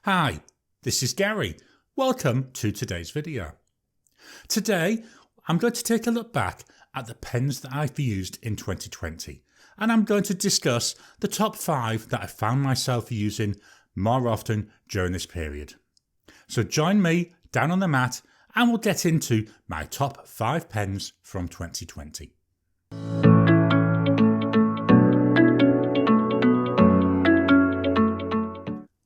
Hi, this is Gary. Welcome to today's video. Today, I'm going to take a look back at the pens that I've used in 2020, and I'm going to discuss the top 5 that I found myself using more often during this period. So join me down on the mat and we'll get into my top 5 pens from 2020.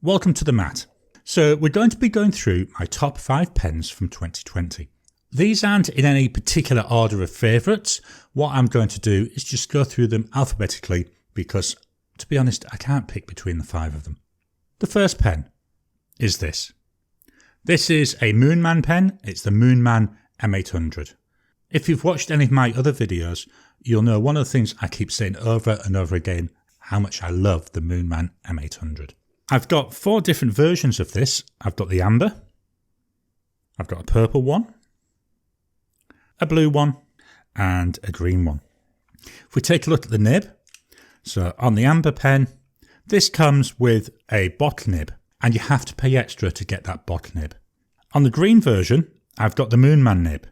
Welcome to the mat. So we're going to be going through my top 5 pens from 2020. These aren't in any particular order of favourites. What I'm going to do is just go through them alphabetically because, to be honest, I can't pick between the 5 of them. The first pen is this. This is a Moonman pen. It's the Moonman M800. If you've watched any of my other videos, you'll know one of the things I keep saying over and over again, how much I love the Moonman M800. I've got 4 different versions of this. I've got the amber, I've got a purple one, a blue one, and a green one. If we take a look at the nib, so on the amber pen, this comes with a bottle nib, and you have to pay extra to get that bottle nib. On the green version, I've got the Moonman nib.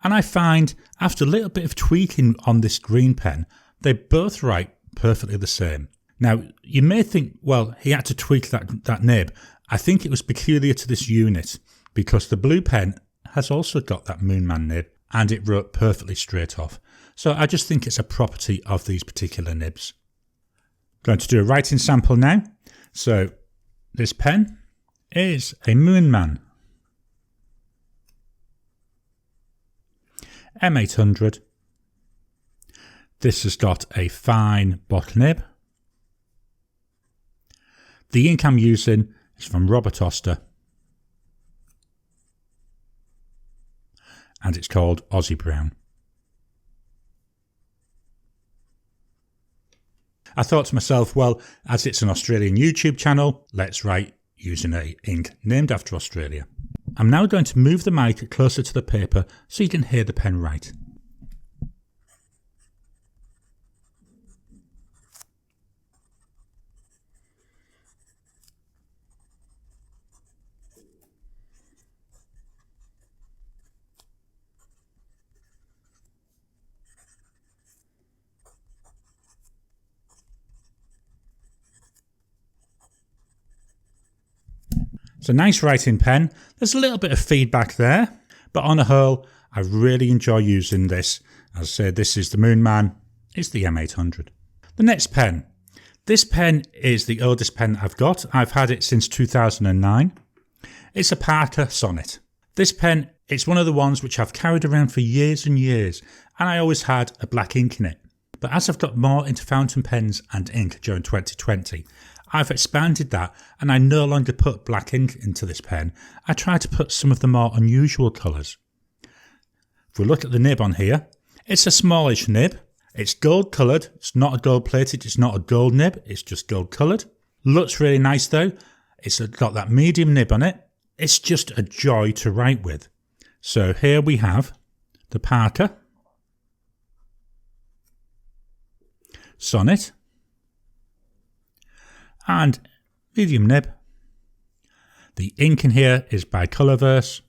And I find, after a little bit of tweaking on this green pen, they both write perfectly the same. Now, you may think, well, he had to tweak that nib. I think it was peculiar to this unit because the blue pen has also got that Moonman nib and it wrote perfectly straight off. So I just think it's a property of these particular nibs. Going to do a writing sample now. So this pen is a Moonman M800. This has got a fine bottle nib. The ink I'm using is from Oster and it's called Aussie Brown. I thought to myself, well, as it's an Australian YouTube channel, let's write using an ink named after Australia. I'm now going to move the mic closer to the paper so you can hear the pen write. It's a nice writing pen. There's a little bit of feedback there, but on a whole, I really enjoy using this. As I said, this is the Moonman. It's the M800. The next pen. This pen is the oldest pen I've got. I've had it since 2009. It's a Parker Sonnet. This pen, it's one of the ones which I've carried around for years and years, and I always had a black ink in it. But as I've got more into fountain pens and ink during 2020, I've expanded that and I no longer put black ink into this pen. I try to put some of the more unusual colours. If we look at the nib on here, it's a smallish nib. It's gold coloured. It's not a gold plated. It's not a gold nib. It's just gold coloured. Looks really nice though. It's got that medium nib on it. It's just a joy to write with. So here we have the Parker Sonnet and medium nib. The ink in here is by Colorverse.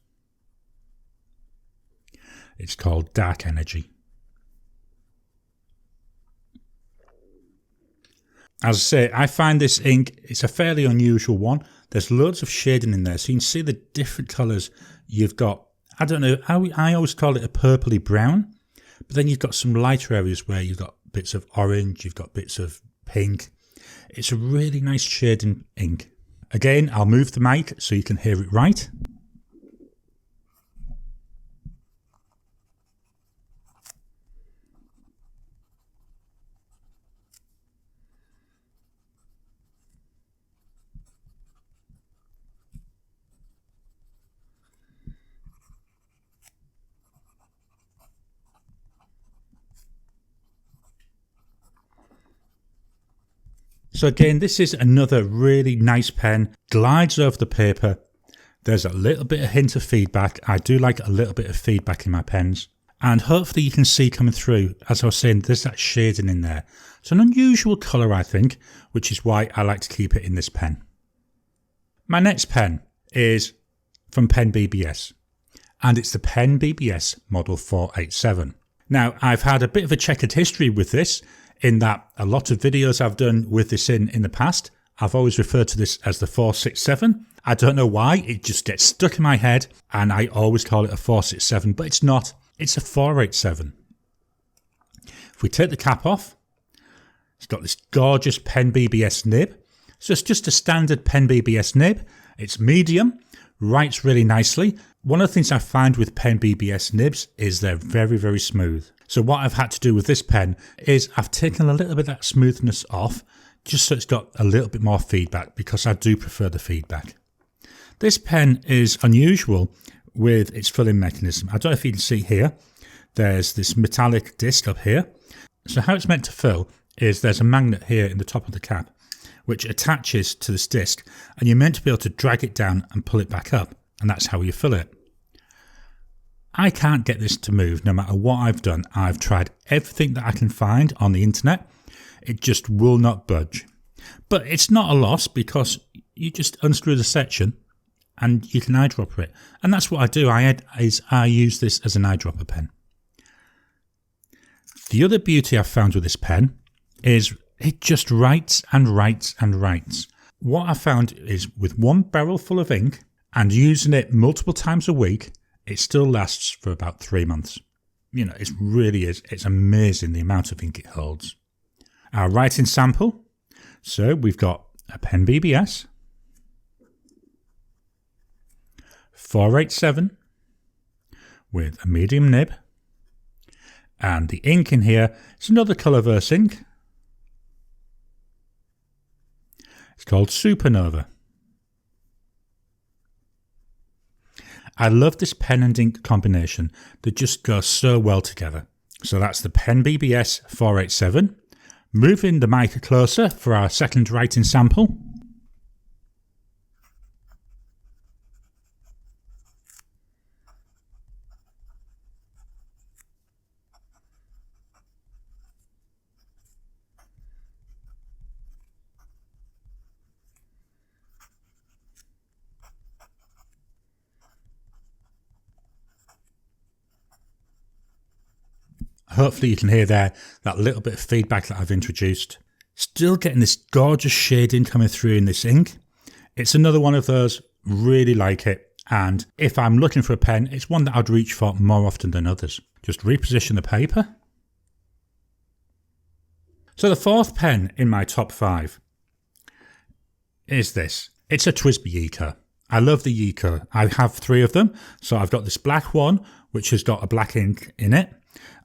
It's called Dark Energy. As I say, I find this ink, it's a fairly unusual one. There's loads of shading in there, so you can see the different colours you've got. I don't know, I always call it a purpley brown, but then you've got some lighter areas where you've got bits of orange, you've got bits of pink. It's a really nice shading ink. Again, I'll move the mic so you can hear it right. So again, this is another really nice pen, glides over the paper. There's a little bit of hint of feedback. I do like a little bit of feedback in my pens. And hopefully you can see coming through, as I was saying, there's that shading in there. It's an unusual colour, I think, which is why I like to keep it in this pen. My next pen is from PenBBS, and it's the PenBBS Model 487. Now, I've had a bit of a checkered history with this, in that a lot of videos I've done with this in the past, I've always referred to this as the 467. I don't know why, it just gets stuck in my head, and I always call it a 467, but it's not. It's a 487. If we take the cap off, it's got this gorgeous PenBBS nib. So it's just a standard PenBBS nib. It's medium, writes really nicely. One of the things I find with PenBBS nibs is they're very, very smooth. So what I've had to do with this pen is I've taken a little bit of that smoothness off, just so it's got a little bit more feedback, because I do prefer the feedback. This pen is unusual with its filling mechanism. I don't know if you can see here, there's this metallic disc up here. So how it's meant to fill is there's a magnet here in the top of the cap, which attaches to this disc, and you're meant to be able to drag it down and pull it back up, and that's how you fill it. I can't get this to move no matter what I've done. I've tried everything that I can find on the internet. It just will not budge. But it's not a loss, because you just unscrew the section and you can eyedropper it. And that's what I do. I use this as an eyedropper pen. The other beauty I've found with this pen is it just writes and writes and writes. What I found is with one barrel full of ink and using it multiple times a week, it still lasts for about 3 months. You know, it really is. It's amazing the amount of ink it holds. Our writing sample. So we've got a PenBBS 487 with a medium nib. And the ink in here is another Colorverse ink. It's called Supernova. I love this pen and ink combination that just goes so well together. So that's the PenBBS 487. Moving the mic closer for our second writing sample. Hopefully you can hear there that little bit of feedback that I've introduced. Still getting this gorgeous shading coming through in this ink. It's another one of those, really like it. And if I'm looking for a pen, it's one that I'd reach for more often than others. Just reposition the paper. So the fourth pen in my top 5 is this. It's a TWSBI Vac. I love the Beaker. I have 3 of them. So I've got this black one, which has got a black ink in it.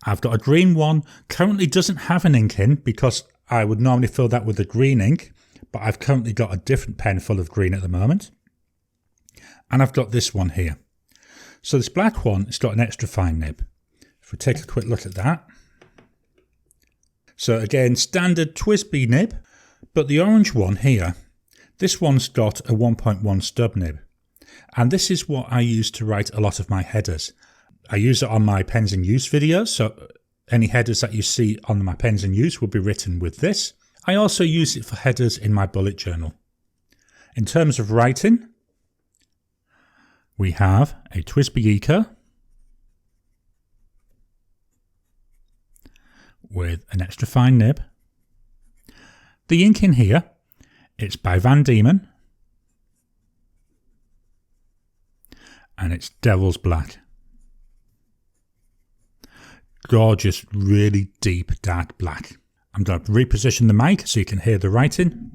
I've got a green one, currently doesn't have an ink in because I would normally fill that with a green ink, but I've currently got a different pen full of green at the moment. And I've got this one here. So this black one, it's got an extra fine nib. If we take a quick look at that. So again, standard TWSBI nib, but the orange one here, this one's got a 1.1 stub nib. And this is what I use to write a lot of my headers. I use it on my pens in use videos, so any headers that you see on my pens in use will be written with this. I also use it for headers in my bullet journal. In terms of writing, we have a TWSBI Vac with an extra fine nib. The ink in here, it's by Dieman, and it's Devil's Black. Gorgeous, really deep, dark black. I'm going to reposition the mic so you can hear the writing.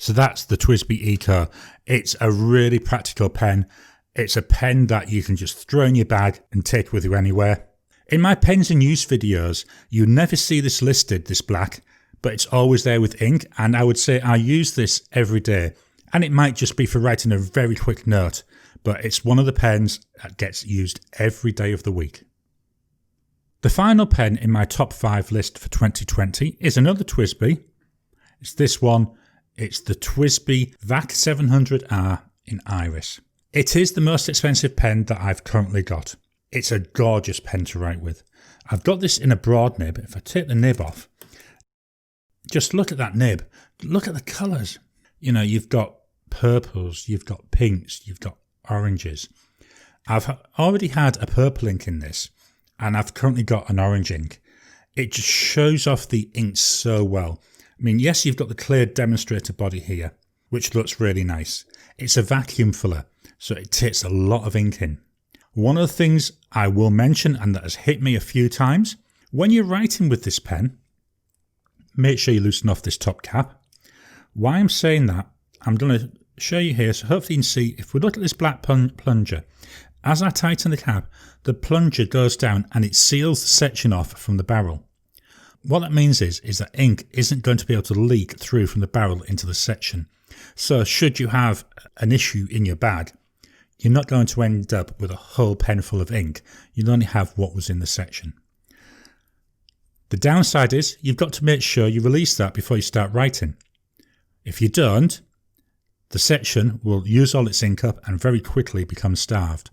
So that's the TWSBI Vac. It's a really practical pen. It's a pen that you can just throw in your bag and take with you anywhere. In my pens in use videos, you never see this listed, this black, but it's always there with ink, and I would say I use this every day. And it might just be for writing a very quick note, but it's one of the pens that gets used every day of the week. The final pen in my top 5 list for 2020 is another TWSBI. It's this one. It's the TWSBI Vac 700R in Iris. It is the most expensive pen that I've currently got. It's a gorgeous pen to write with. I've got this in a broad nib. If I take the nib off, just look at that nib. Look at the colours. You know, you've got purples, you've got pinks, you've got oranges. I've already had a purple ink in this, and I've currently got an orange ink. It just shows off the ink so well. I mean, yes, you've got the clear demonstrator body here, which looks really nice. It's a vacuum filler, so it takes a lot of ink in. One of the things I will mention, and that has hit me a few times, when you're writing with this pen, make sure you loosen off this top cap. Why I'm saying that, I'm going to show you here, so hopefully you can see, if we look at this black plunger, as I tighten the cap, the plunger goes down and it seals the section off from the barrel. What that means is that ink isn't going to be able to leak through from the barrel into the section. So should you have an issue in your bag, you're not going to end up with a whole pen full of ink. You'll only have what was in the section. The downside is you've got to make sure you release that before you start writing. If you don't, the section will use all its ink up and very quickly become starved.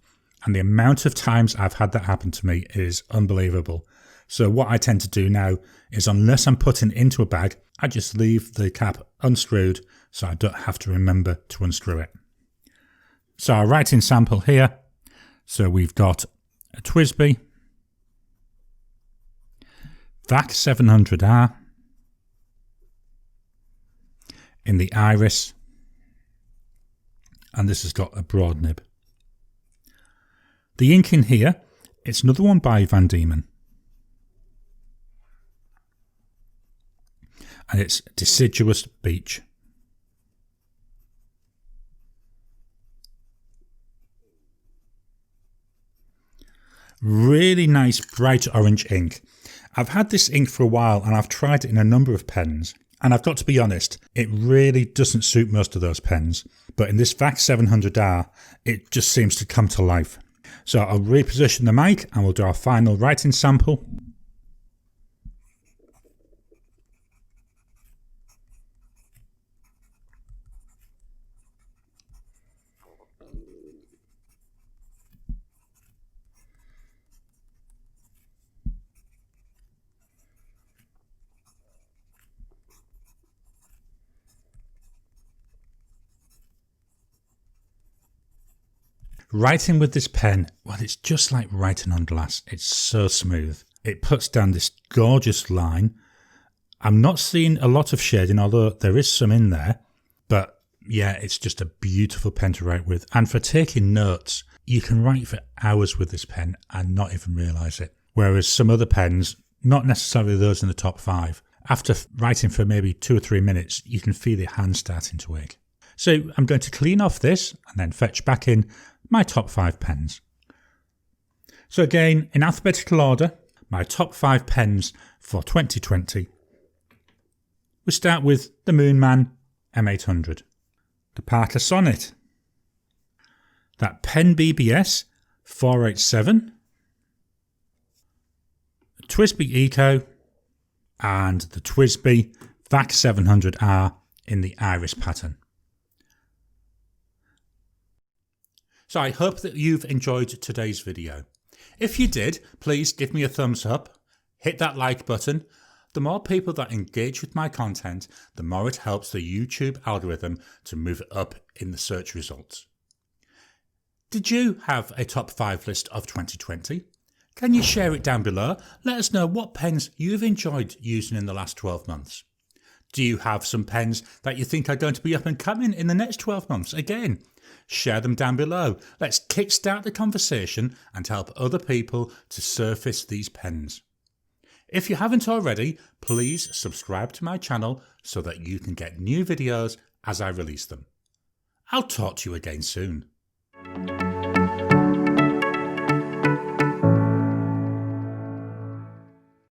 And the amount of times I've had that happen to me is unbelievable. So what I tend to do now is, unless I'm putting it into a bag, I just leave the cap unscrewed so I don't have to remember to unscrew it. So our writing sample here. So we've got a TWSBI Vac 700R in the Iris, and this has got a broad nib. The ink in here, it's another one by Dieman, and it's Deciduous Beech. Really nice bright orange ink. I've had this ink for a while and I've tried it in a number of pens, and I've got to be honest, it really doesn't suit most of those pens, but in this Vac 700R it just seems to come to life. So I'll reposition the mic and we'll do our final writing sample. Writing with this pen, well, it's just like writing on glass. It's so smooth. It puts down this gorgeous line. I'm not seeing a lot of shading, although there is some in there. But yeah, it's just a beautiful pen to write with. And for taking notes, you can write for hours with this pen and not even realise it. Whereas some other pens, not necessarily those in the top 5, after writing for maybe 2 or 3 minutes, you can feel your hand starting to ache. So I'm going to clean off this and then fetch back in my top 5 pens. So again, in alphabetical order, my top 5 pens for 2020. We start with the Moonman M800, the Parker Sonnet, that PenBBS 487, the TWSBI Eco, and the TWSBI Vac 700R in the Iris pattern. So I hope that you've enjoyed today's video. If you did, please give me a thumbs up, hit that like button. The more people that engage with my content, the more it helps the YouTube algorithm to move it up in the search results. Did you have a top 5 list of 2020? Can you share it down below? Let us know what pens you've enjoyed using in the last 12 months. Do you have some pens that you think are going to be up and coming in the next 12 months? Again, share them down below. Let's kickstart the conversation and help other people to surface these pens. If you haven't already, please subscribe to my channel so that you can get new videos as I release them. I'll talk to you again soon.